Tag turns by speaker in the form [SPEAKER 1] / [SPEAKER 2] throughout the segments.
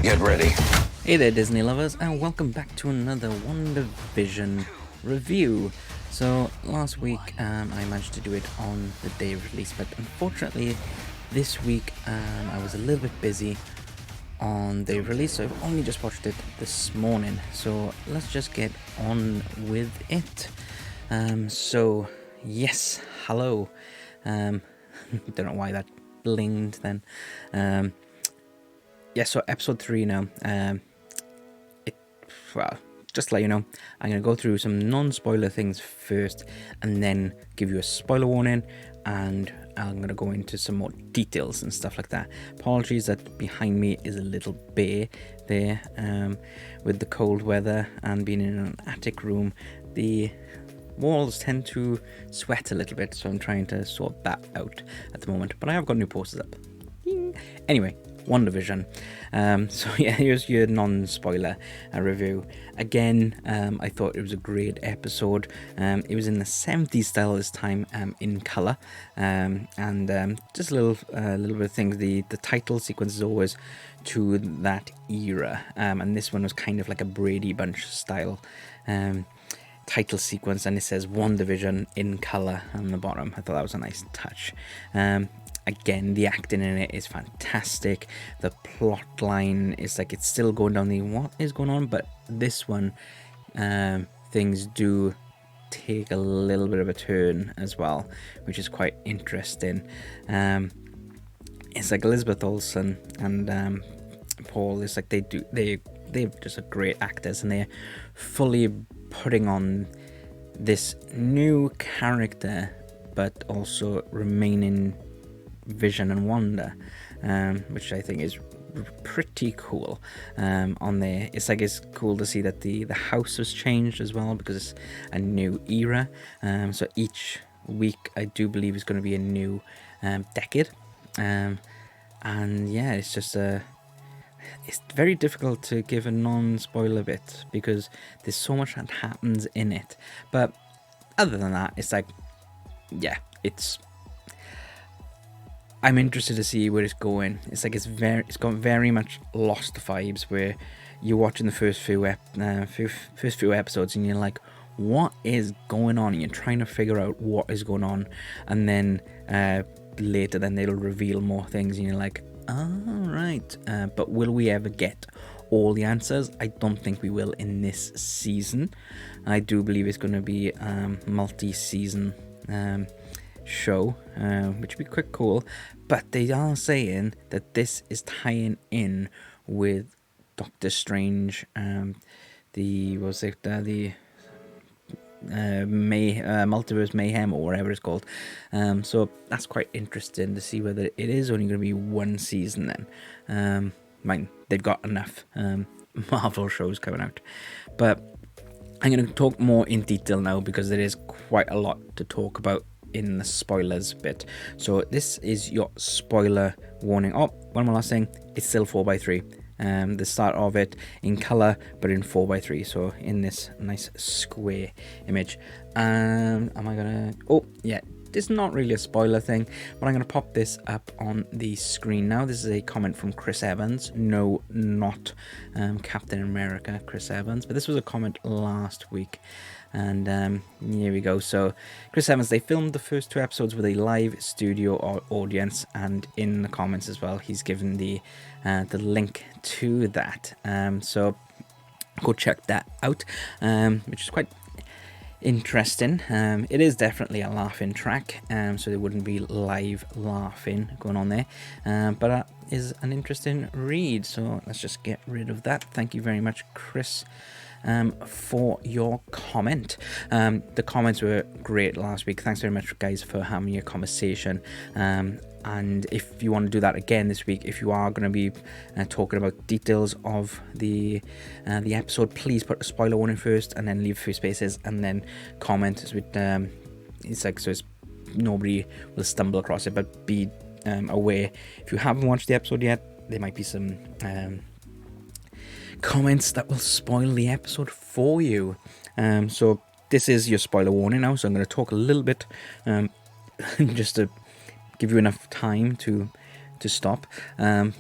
[SPEAKER 1] Get ready.
[SPEAKER 2] Hey there, Disney lovers, and welcome back to another WandaVision review. So, last week I managed to do it on the day of release, but unfortunately this week I was a little bit busy on the release, so I've only just watched it this morning. So, let's just get on with it. Yes, hello. Don't know why that blinged then. So episode 3 now. Well, just to let you know, I'm going to go through some non-spoiler things first and then give you a spoiler warning, and I'm going to go into some more details and stuff like that. Apologies that behind me is a little bear there. With the cold weather and being in an attic room, the walls tend to sweat a little bit, so I'm trying to sort that out at the moment. But I have got new posters up. Anyway, WandaVision. Here's your non-spoiler review. Again, I thought it was a great episode. It was in the 70s style this time, in colour, and just a little bit of things. The title sequence is always to that era, and this one was kind of like a Brady Bunch style title sequence, and it says WandaVision in colour on the bottom. I thought that was a nice touch. Again, the acting in it is fantastic. The plot line is like it's still going down the what is going on, but this one, things do take a little bit of a turn as well, which is quite interesting. It's like Elizabeth Olsen and Paul. It's like they're just a great actors, and they're fully putting on this new character, but also remaining Vision and Wanda, which I think is pretty cool. On there, it's cool to see that the house has changed as well, because it's a new era. So each week I do believe is going to be a new decade, and yeah, it's just it's very difficult to give a non-spoiler bit because there's so much that happens in it. But other than that, it's like, yeah, I'm interested to see where it's going. It's like it's got very much Lost vibes, where you're watching the first few episodes and you're like, what is going on? And you're trying to figure out what is going on, and then later then they'll reveal more things and you're like, oh, right. But will we ever get all the answers? I don't think we will in this season. I do believe it's going to be multi-season show, which would be quite cool. But they are saying that this is tying in with Doctor Strange, Multiverse Mayhem, or whatever it's called. So that's quite interesting to see whether it is only going to be one season then. They've got enough Marvel shows coming out. But I'm going to talk more in detail now, because there is quite a lot to talk about in the spoilers bit. So this is your spoiler warning. Oh, one more last thing. It's still 4:3. The start of it in color, but in 4:3, so in this nice square image. Am I gonna? Oh yeah, this is not really a spoiler thing, but I'm gonna pop this up on the screen now. This is a comment from Chris Evans. No, not Captain America Chris Evans, but this was a comment last week. And here we go. So Chris Evans, they filmed the first 2 episodes with a live studio audience, and in the comments as well he's given the link to that, so go check that out, which is quite interesting. It is definitely a laughing track, so there wouldn't be live laughing going on there, but that is an interesting read. So let's just get rid of that. Thank you very much, Chris, for your comment. The comments were great last week. Thanks very much, guys, for having your conversation. And if you want to do that again this week, if you are going to be talking about details of the episode, please put a spoiler warning first, and then leave a few spaces, and then comment. It's like, so nobody will stumble across it. But be aware, if you haven't watched the episode yet, there might be some comments that will spoil the episode for you. So this is your spoiler warning now, so I'm going to talk a little bit just to give you enough time to stop.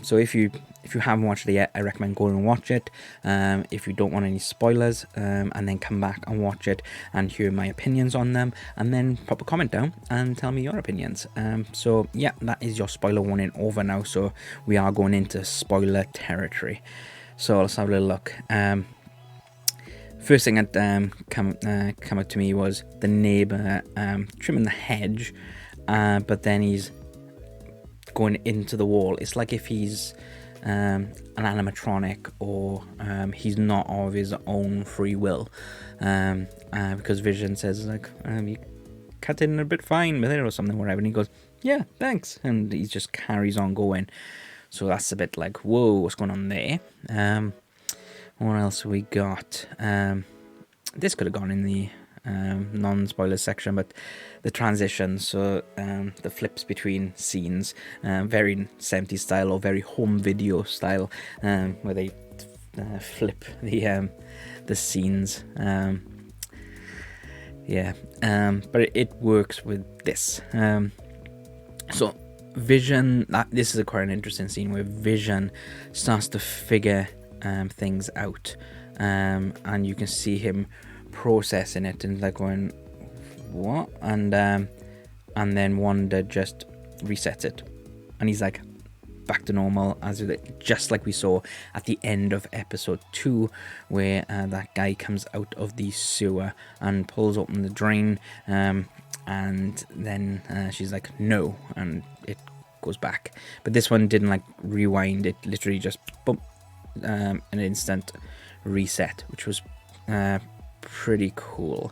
[SPEAKER 2] So if you if you haven't watched it yet, I recommend going and watch it. If you don't want any spoilers, and then come back and watch it and hear my opinions on them, and then pop a comment down and tell me your opinions. So yeah, that is your spoiler warning over now. So we are going into spoiler territory. So let's have a little look. First thing that come up to me was the neighbour trimming the hedge, but then he's going into the wall. It's like if he's an animatronic, or he's not of his own free will, because Vision says like, you cut in a bit fine with it or something, whatever, and he goes, yeah, thanks, and he just carries on going. So that's a bit like, whoa, what's going on there? What else we got? This could have gone in the non-spoiler section, but the transitions, so the flips between scenes, very 70s style or very home video style, where they flip the scenes. But it works with this. So Vision, this is quite an interesting scene where Vision starts to figure things out, and you can see him processing it and like going, what? And then Wanda just resets it, and he's like back to normal, just like we saw at the end of episode 2, where that guy comes out of the sewer and pulls open the drain, and then she's like, no, and it goes back. But this one didn't like rewind, it literally just boom, an instant reset, which was pretty cool.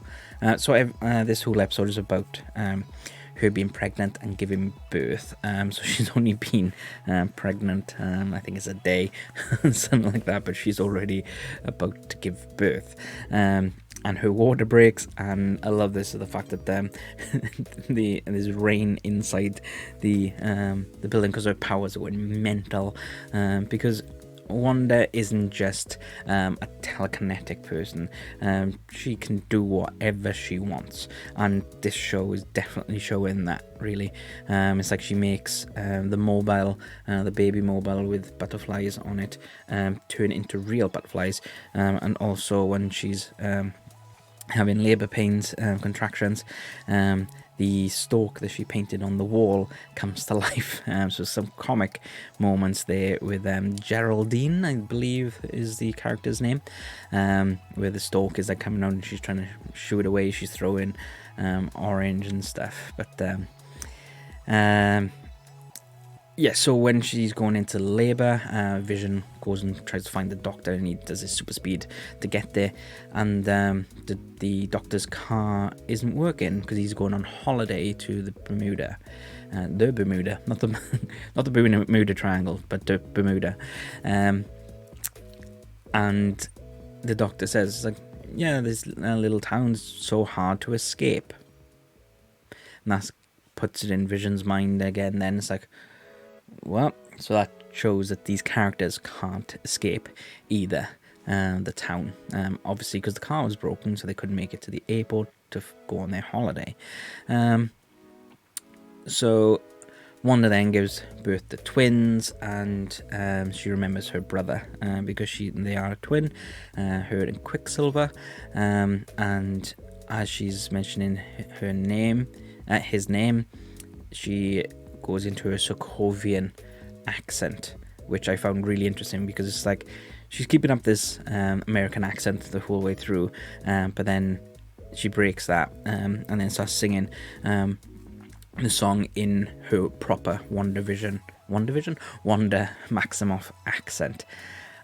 [SPEAKER 2] So this whole episode is about her being pregnant and giving birth. So she's only been pregnant, I think it's a day, something like that, but she's already about to give birth. And her water breaks, and I love this, the fact that there's rain inside the building because her powers are going mental, because Wanda isn't just a telekinetic person. She can do whatever she wants, and this show is definitely showing that, really. It's like she makes the baby mobile with butterflies on it turn into real butterflies, and also when she's having labour pains, contractions, the stalk that she painted on the wall comes to life. So some comic moments there with Geraldine, I believe is the character's name, where the stalk is like coming out and she's trying to shoo it away. She's throwing orange and stuff. But yeah, so when she's going into labour, Vision goes and tries to find the doctor, and he does his super speed to get there, and the doctor's car isn't working because he's going on holiday to the Bermuda, not the Bermuda Triangle, but the Bermuda, and the doctor says, like, yeah, this little town's so hard to escape, and that puts it in Vision's mind again. Then it's like, well, so that shows that these characters can't escape either the town, obviously because the car was broken, so they couldn't make it to the airport to go on their holiday. So Wanda then gives birth to twins, and she remembers her brother because they are a twin, her and Quicksilver, and as she's mentioning his name, she goes into a Sokovian accent, which I found really interesting because it's like she's keeping up this American accent the whole way through, but then she breaks that and then starts singing the song in her proper Wanda Maximoff accent.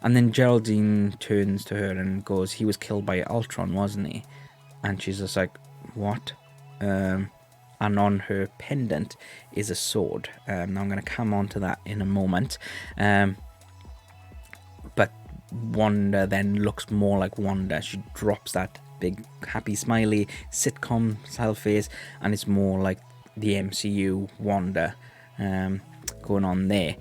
[SPEAKER 2] And then Geraldine turns to her and goes, he was killed by Ultron, wasn't he? And she's just like, what? And on her pendant is a sword. Now I'm going to come on to that in a moment. But Wanda then looks more like Wanda. She drops that big happy smiley sitcom style face, and it's more like the MCU Wanda going on there.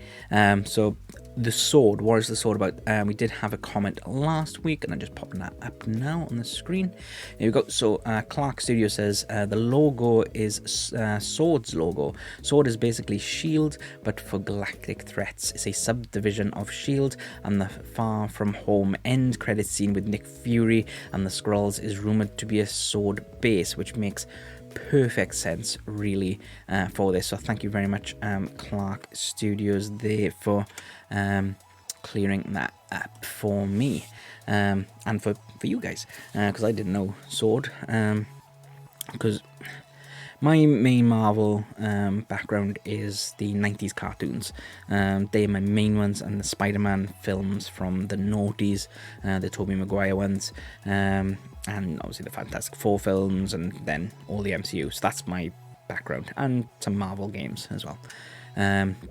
[SPEAKER 2] So the sword. What is the sword about? We did have a comment last week, and I'm just popping that up now on the screen. Here we go. So Clark Studio says the logo is Sword's logo. Sword is basically S.H.I.E.L.D., but for galactic threats. It's a subdivision of S.H.I.E.L.D., and the Far From Home end credit scene with Nick Fury and the Skrulls is rumored to be a Sword base, which makes perfect sense, really, for this. So thank you very much, Clark Studios, there for clearing that up for me, and for you guys, because I didn't know Sword, because my main Marvel background is the 90s cartoons. They are my main ones, and the Spider-Man films from the noughties, the Tobey Maguire ones, and obviously the Fantastic Four films, and then all the MCU. So that's my background, and some Marvel games as well.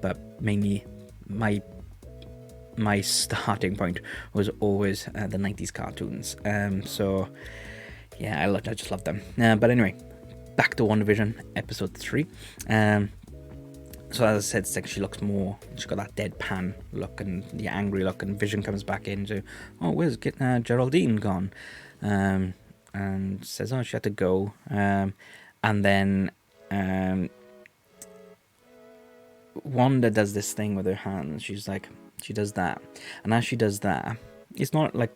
[SPEAKER 2] But mainly my starting point was always the 90s cartoons. So yeah, I just love them. But anyway, back to WandaVision episode 3. So as I said, it's like she looks more, she's got that deadpan look and the angry look, and Vision comes back into, oh, where's Geraldine gone? And says, oh, she had to go. And then Wanda does this thing with her hands. She's like, she does that. And as she does that, it's not like,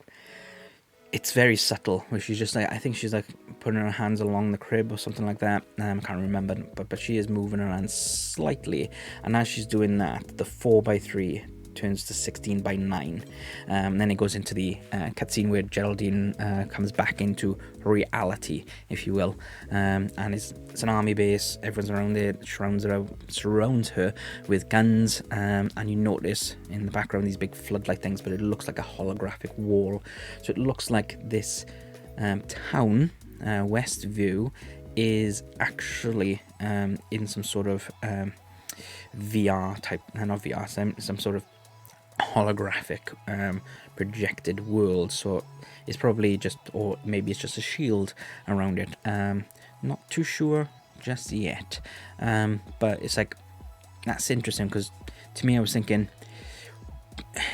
[SPEAKER 2] it's very subtle, where she's just like, I think she's like putting her hands along the crib or something like that. I can't remember, but she is moving her hands slightly. And as she's doing that, the 4x3 turns to 16:9. Then it goes into the cutscene where Geraldine comes back into reality, if you will. And it's an army base. Everyone's around there, surrounds her with guns. And you notice in the background these big floodlight things, but it looks like a holographic wall. So it looks like this town, Westview, is actually in some sort of VR type, not VR, some sort of holographic projected world. So it's probably just, or maybe it's just a shield around it. Not too sure just yet. But it's like, that's interesting, because to me I was thinking,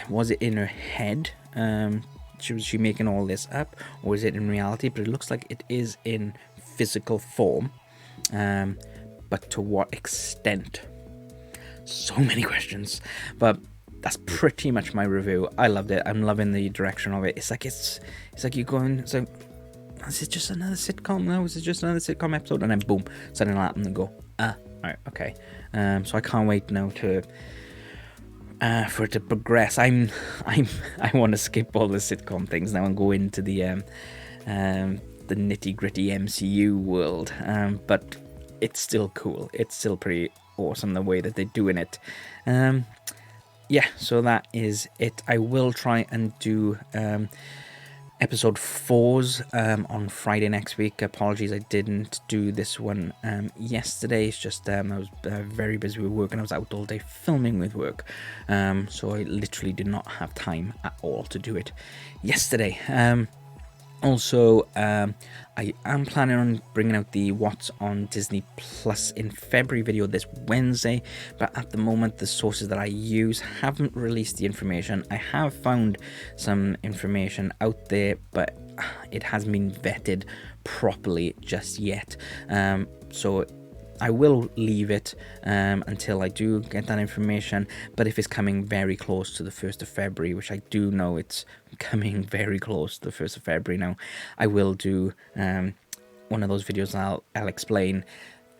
[SPEAKER 2] was it in her head? Was she making all this up, or is it in reality? But it looks like it is in physical form. But to what extent? So many questions. But that's pretty much my review. I loved it. I'm loving the direction of it. It's like you're going, so is it just another sitcom now? Is it just another sitcom episode? And then boom, something like that, and go, alright, okay. So I can't wait now to for it to progress. I want to skip all the sitcom things now and go into the nitty gritty MCU world. But it's still cool. It's still pretty awesome the way that they're doing it. Yeah, so that is it. I will try and do episode 4s on Friday next week. Apologies, I didn't do this one yesterday. It's just I was very busy with work, and I was out all day filming with work. So I literally did not have time at all to do it yesterday. Also, I am planning on bringing out the What's on Disney Plus in February video this Wednesday, but at the moment the sources that I use haven't released the information. I have found some information out there, but it hasn't been vetted properly just yet. So I will leave it until I do get that information, but if it's coming very close to the 1st of February, which I do know it's coming very close to the 1st of February now, I will do one of those videos, and I'll explain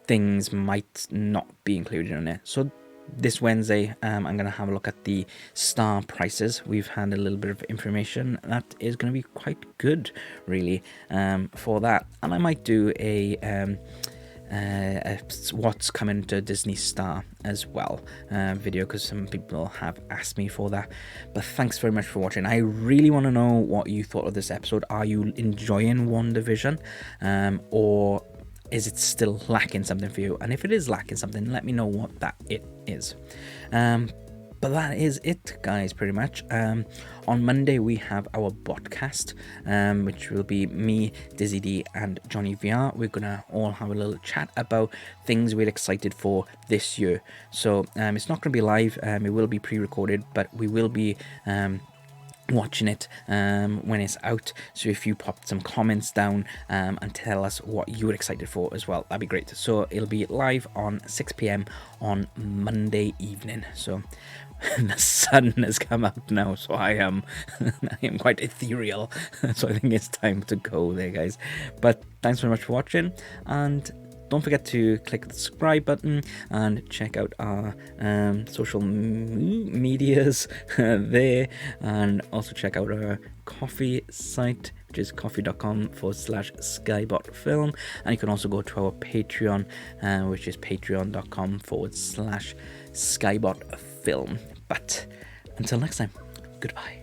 [SPEAKER 2] things might not be included in it. So this Wednesday, I'm going to have a look at the star prices. We've had a little bit of information that is going to be quite good, really, for that. And I might do a what's coming to Disney Star as well video, because some people have asked me for that. But thanks very much for watching. I really want to know what you thought of this episode. Are you enjoying WandaVision, or is it still lacking something for you? And if it is lacking something, let me know what that it is. But that is it, guys, pretty much. On Monday, we have our botcast, which will be me, Dizzy D, and Johnny VR. We're going to all have a little chat about things we're excited for this year. So it's not going to be live. It will be pre-recorded, but we will be watching it when it's out. So if you pop some comments down and tell us what you're excited for as well, that'd be great. So it'll be live on 6 p.m. on Monday evening. So the sun has come up now, so I am quite ethereal. So I think it's time to go there, guys. But thanks very much for watching, and don't forget to click the subscribe button and check out our social medias there, and also check out our coffee site, which is coffee.com/skybotfilm, and you can also go to our Patreon, which is patreon.com/skybotfilm. But until next time, goodbye.